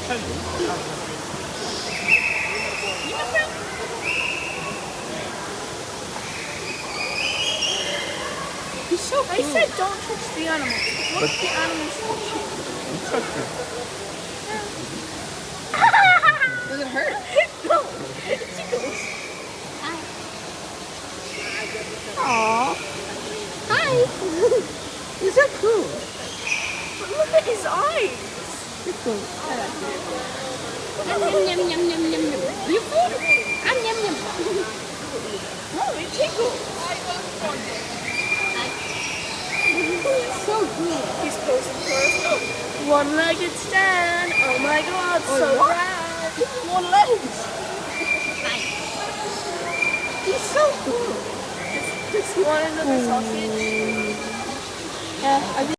He's so cool. I said don't touch the animals. What if the animals touch you? Does it hurt? No, it tickles. Aww. Hi. He's so cool. But look at his eyes. He's cool. Yum, yum, yum, yum, yum, yum. You food? Yum, yum, yum. Oh, it tickles. He's so cool. He's posing for us. One-legged stand. Oh my god, so what? rad. One leg. He's so cool. Want another sausage? Yeah, I think